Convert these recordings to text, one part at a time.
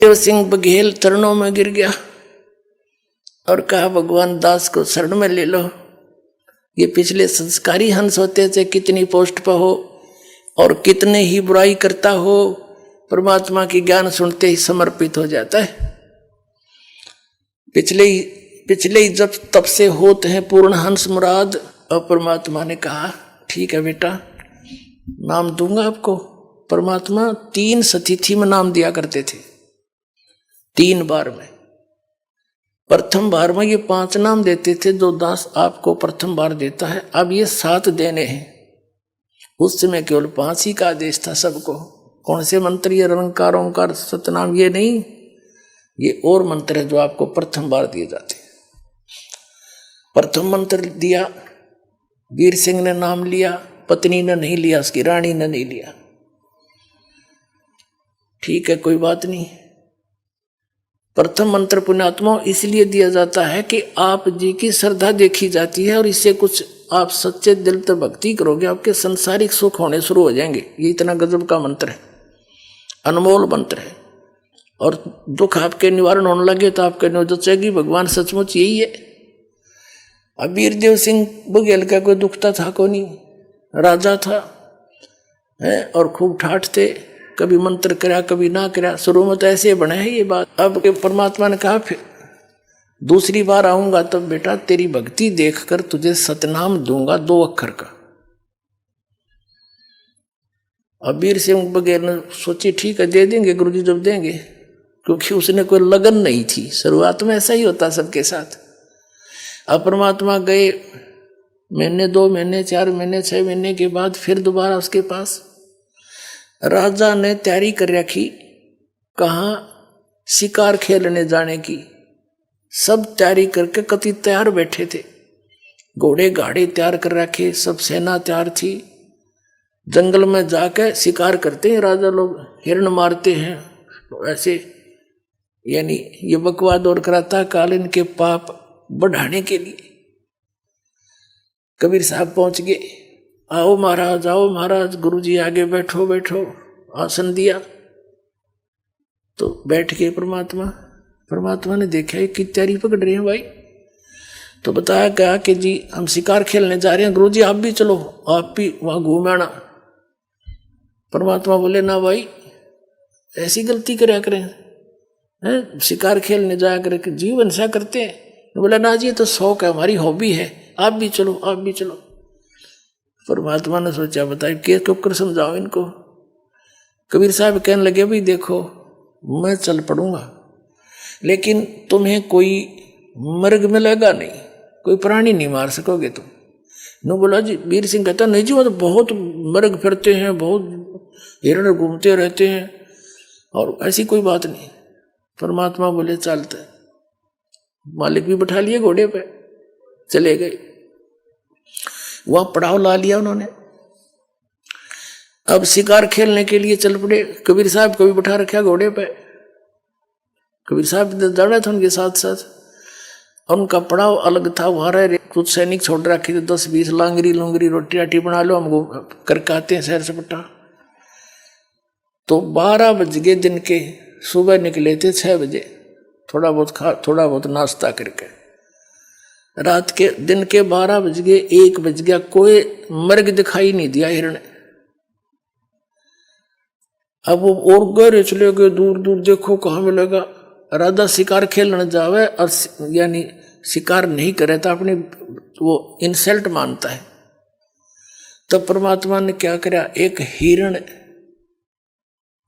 देव सिंह बघेल चरणों में गिर गया और कहा, भगवान दास को शरण में ले लो। ये पिछले संस्कारी हंस होते थे, कितनी पोस्ट पर हो और कितने ही बुराई करता हो, परमात्मा की ज्ञान सुनते ही समर्पित हो जाता है। पिछले ही जब तब से होते हैं पूर्ण हंस मुराद। और परमात्मा ने कहा, ठीक है बेटा, नाम दूंगा आपको। परमात्मा 3 सतिथि में नाम दिया करते थे, 3 बार में। प्रथम बार में ये 5 नाम देते थे जो दास आपको प्रथम बार देता है, अब ये 7 देने हैं। उस समय केवल 5 ही का आदेश था सबको। कौन से मंत्र? ये निरंकार ओंकार सतनाम, ये नहीं, ये और मंत्र है जो आपको प्रथम बार दिए जाते हैं। प्रथम मंत्र दिया, वीर सिंह ने नाम लिया, पत्नी ने नहीं लिया, उसकी रानी ने नहीं लिया। ठीक है, कोई बात नहीं। प्रथम मंत्र पुण्यात्मा इसलिए दिया जाता है कि आप जी की श्रद्धा देखी जाती है और इससे कुछ आप सच्चे दिल से भक्ति करोगे, आपके संसारिक सुख होने शुरू हो जाएंगे। ये इतना गजब का मंत्र है, अनमोल मंत्र है। और दुख आपके निवारण होने लगे तो आपके नोचेगी भगवान सचमुच यही है। अब वीरदेव सिंह बघेल का कोई दुखता था को नहीं, राजा था है और खूब ठाठ थे, कभी मंत्र करा कभी ना करा। शुरू में तो ऐसे बने है ये बात। अब परमात्मा ने कहा, फिर दूसरी बार आऊंगा तब बेटा तेरी भक्ति देखकर तुझे सतनाम दूंगा 2 अक्षर का। अब वीर सिंह बघेल ने सोची, ठीक है दे देंगे गुरुजी जब देंगे, क्योंकि उसने कोई लगन नहीं थी। शुरुआत में ऐसा ही होता सबके साथ। अब परमात्मा गए, महीने 2 महीने 4 महीने 6 महीने के बाद फिर दोबारा उसके पास। राजा ने तैयारी कर रखी, कहाँ शिकार खेलने जाने की। सब तैयारी करके कति तैयार बैठे थे, घोड़े गाड़े तैयार कर रखे, सब सेना तैयार थी। जंगल में जाकर शिकार करते हैं राजा लोग, हिरण मारते हैं ऐसे। यानी ये बकवाद और कराता काल इनके पाप बढ़ाने के लिए। कबीर साहब पहुंच गए, आओ महाराज, गुरुजी आगे बैठो बैठो। आसन दिया तो बैठ गए। परमात्मा ने देखा ये की तैयारी पकड़ रहे हैं भाई, तो बताया क्या कि जी हम शिकार खेलने जा रहे हैं, गुरुजी आप भी चलो, आप भी वहां घूम आना। परमात्मा बोले, ना भाई ऐसी गलती करया करें, हैं शिकार खेलने जाया करें, जीवन ऐसा करते हैं। बोला, ना जी ये तो शौक है, हमारी हॉबी है, आप भी चलो। परमात्मा ने सोचा, बताइए के कर समझाओ इनको। कबीर साहब कहने लगे, भाई देखो मैं चल पड़ूंगा, लेकिन तुम्हें कोई मर्ग मिलेगा नहीं, कोई प्राणी नहीं मार सकोगे तुम। नो बोला जी, वीर सिंह कहता, नहीं जी वो तो बहुत मर्ग फिरते हैं, बहुत हिरण घूमते रहते हैं और ऐसी कोई बात नहीं। परमात्मा बोले, चलते। मालिक भी बैठा लिए घोड़े पे, चले गए। वहां पड़ाव ला लिया उन्होंने। अब शिकार खेलने के लिए चल पड़े। कबीर साहब को भी बैठा रखा घोड़े पे, कबीर साहब जाना था उनके साथ साथ। उनका पड़ाव अलग था, वहां रहे कुछ सैनिक छोड़ रखे थे, 10-20 लांगरी लुंगरी रोटी राटी बना लो, हम करके आते हैं शहर से पट्टा। तो 12 बज गए दिन के, सुबह निकले थे 6 बजे, थोड़ा बहुत नाश्ता करके। रात के दिन के 12 बज गए, 1 बज गया, कोई मर्ग दिखाई नहीं दिया हिरण। अब वो और गहरे चले गए, दूर दूर देखो कहाँ मिलेगा। राजा शिकार खेलने जावे और यानी शिकार नहीं करे तो अपनी वो इंसल्ट मानता है। तो परमात्मा ने क्या करा, एक हिरण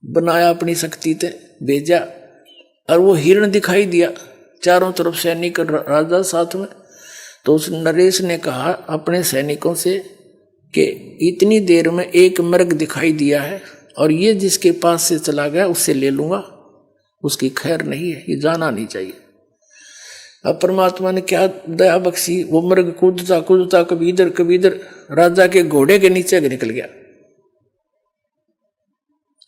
बनाया, अपनी शक्ति से भेजा और वो हिरण दिखाई दिया। चारों तरफ सैनिक राजा साथ में। तो उस नरेश ने कहा अपने सैनिकों से कि इतनी देर में एक मर्ग दिखाई दिया है और ये जिसके पास से चला गया उससे ले लूंगा, उसकी खैर नहीं है, ये जाना नहीं चाहिए। अब परमात्मा ने क्या दया बख्शी, वो मर्ग कूदता कभी इधर राजा के घोड़े के नीचे निकल गया।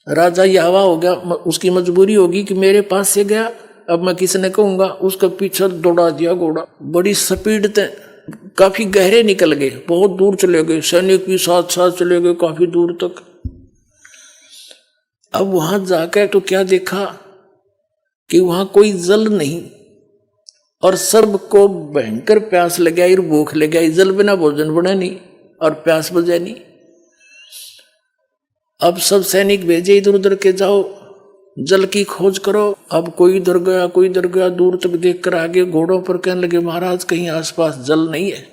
राजा यावा हो गया, उसकी मजबूरी होगी कि मेरे पास से गया, अब मैं किसने कहूंगा। उसका पीछे दौड़ा दिया घोड़ा, बड़ी स्पीड से, काफी गहरे निकल गए, बहुत दूर चले गए, सैनिक भी साथ चले गए काफी दूर तक। अब वहां जाकर तो क्या देखा, कि वहां कोई जल नहीं और सबको भयंकर प्यास लग गई, भूख लग गई, जल बिना भोजन बना नहीं और प्यास बुझे नहीं। अब सब सैनिक भेजे इधर उधर के, जाओ जल की खोज करो। अब कोई इधर गया, कोई इधर गया, दूर तक देखकर आगे घोड़ों पर कहने लगे महाराज कहीं आसपास जल नहीं है।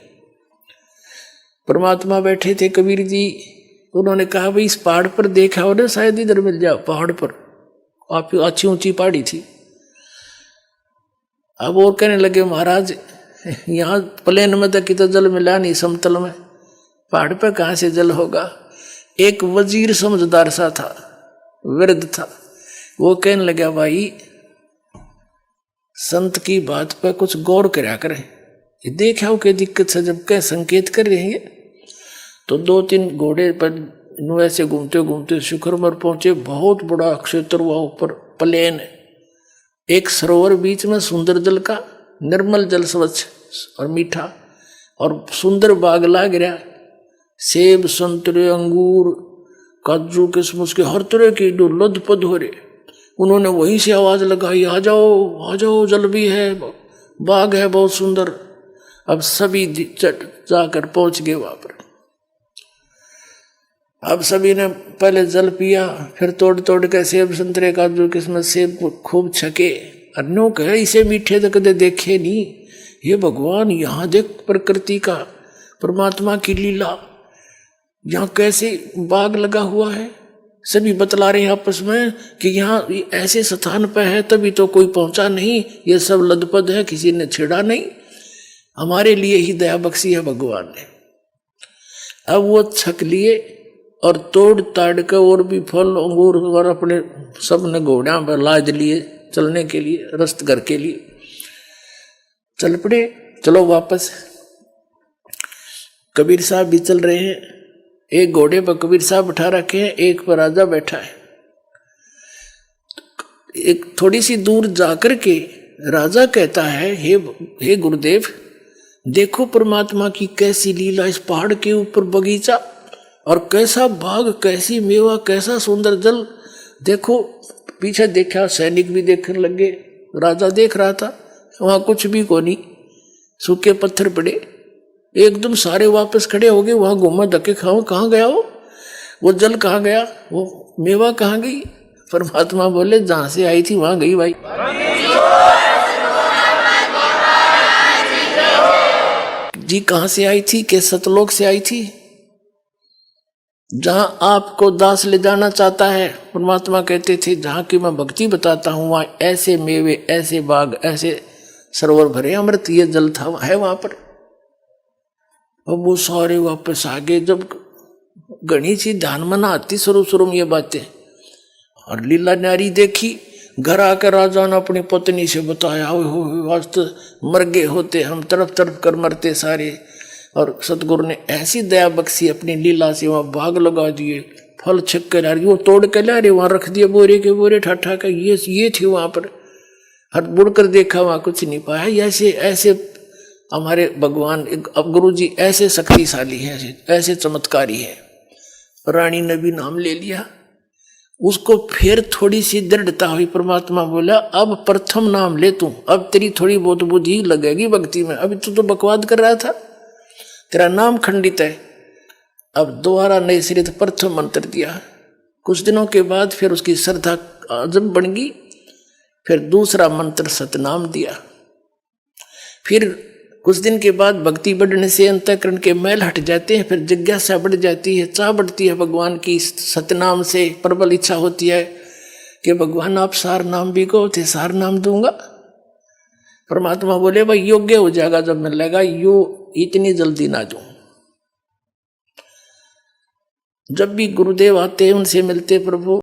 परमात्मा बैठे थे कबीर जी, उन्होंने कहा भाई इस पहाड़ पर देखा हो ना, शायद इधर मिल जाओ। पहाड़ पर आप अच्छी ऊंची पहाड़ी थी। अब और कहने लगे महाराज यहाँ प्लेन में तक तो जल मिला नहीं, समतल में पहाड़ पर कहाँ से जल होगा। एक वजीर समझदार सा था, वृद्ध था, वो कहने लगा भाई संत की बात पर कुछ गौर करा करें, ये देखा हो क्या दिक्कत से जब कह संकेत कर रहे हैं। तो 2-3 घोड़े पर ऐसे घूमते घूमते शिखर पर पहुंचे। बहुत बड़ा क्षेत्र हुआ, ऊपर प्लेन, एक सरोवर बीच में, सुंदर जल का, निर्मल जल, स्वच्छ और मीठा, और सुंदर बाग लाग रहा, सेब संतरे अंगूर काजू किशमिश के हर तरह की जो लदपद हो रहे। उन्होंने वहीं से आवाज लगाई आ जाओ जल भी है, बाग है बहुत सुंदर। अब सभी जाकर पहुंच गए वहां पर। अब सभी ने पहले जल पिया, फिर तोड़ तोड़ के सेब संतरे काजू किस्मत सेब खूब छके। अन्यों कहे इसे मीठे तो कदे देखे नहीं, ये भगवान यहाँ देख प्रकृति का, परमात्मा की लीला, यहाँ कैसे बाग लगा हुआ है। सभी बतला रहे हैं आपस में कि यहाँ ऐसे स्थान पर है तभी तो कोई पहुंचा नहीं, ये सब लदपद है, किसी ने छेड़ा नहीं, हमारे लिए ही दया बख्शी है भगवान ने। अब वो छक लिए और तोड़ ताड़ के और भी फल अंगूर और अपने सब ने घोड़ा पर लाद लिए चलने के लिए, रस्त घर के लिए चल पड़े। चलो वापस। कबीर साहब भी चल रहे हैं, एक घोड़े पर कबीर साहब बैठा रखे हैं, एक पर राजा बैठा है। एक थोड़ी सी दूर जाकर के राजा कहता है हे गुरुदेव, देखो परमात्मा की कैसी लीला, इस पहाड़ के ऊपर बगीचा और कैसा बाग, कैसी मेवा, कैसा सुंदर जल। देखो पीछे देखा, सैनिक भी देखने लगे, राजा देख रहा था, वहां कुछ भी को नहीं, सूखे पत्थर पड़े। एकदम सारे वापस खड़े हो गए। वहां घूमा धक्के खाओ, कहाँ गया वो जल कहाँ गया, वो मेवा कहाँ गई। परमात्मा बोले जहां से आई थी वहां गई भाई। जी कहां से आई थी, के सतलोक से आई थी, जहां आपको दास ले जाना चाहता है। परमात्मा कहते थे जहां की मैं भक्ति बताता हूं वहां ऐसे मेवे, ऐसे बाग, ऐसे सरोवर भरे, अमृत ये जल था है वहां पर। अब वो सारे वापस आ गए। जब गणी सी ध्यान में ना आती शुरू में ये बातें, और लीला नारी देखी, घर आकर राजा ने अपनी पत्नी से बताया, हो वास्तव मर गए होते हम, तरफ तरफ कर मरते सारे। और सतगुरु ने ऐसी दया बख्शी अपनी लीला से, वहां बाग लगा दिए, फल छक कर आ रही, वो तोड़ के ला रहे, वहां रख दिए बोरे के बोरे ठाठा का, ये थी वहां पर। हट बुड़ कर देखा वहां कुछ नहीं पाया। ऐसे हमारे भगवान, अब गुरु जी ऐसे शक्तिशाली है, ऐसे चमत्कारी है। रानी ने भी नाम ले लिया, उसको फिर थोड़ी सी दृढ़ता हुई। परमात्मा बोला अब प्रथम नाम ले तू, अब तेरी थोड़ी बहुत बुद्धि लगेगी भक्ति में, अभी तू तो बकवाद कर रहा था, तेरा नाम खंडित है। अब दोबारा नए सिरे से प्रथम मंत्र दिया। कुछ दिनों के बाद फिर उसकी श्रद्धा अजब बन गई, फिर दूसरा मंत्र सतनाम दिया। फिर कुछ दिन के बाद भक्ति बढ़ने से अंतःकरण के मैल हट जाते हैं, फिर जिज्ञासा बढ़ जाती है, चाह बढ़ती है भगवान की। सतनाम से प्रबल इच्छा होती है कि भगवान आप सार नाम भी को थे, सार नाम दूंगा। परमात्मा बोले भाई योग्य हो जाएगा जब मिलेगा, यो इतनी जल्दी ना दूं। जब भी गुरुदेव आते हैं उनसे मिलते, प्रभु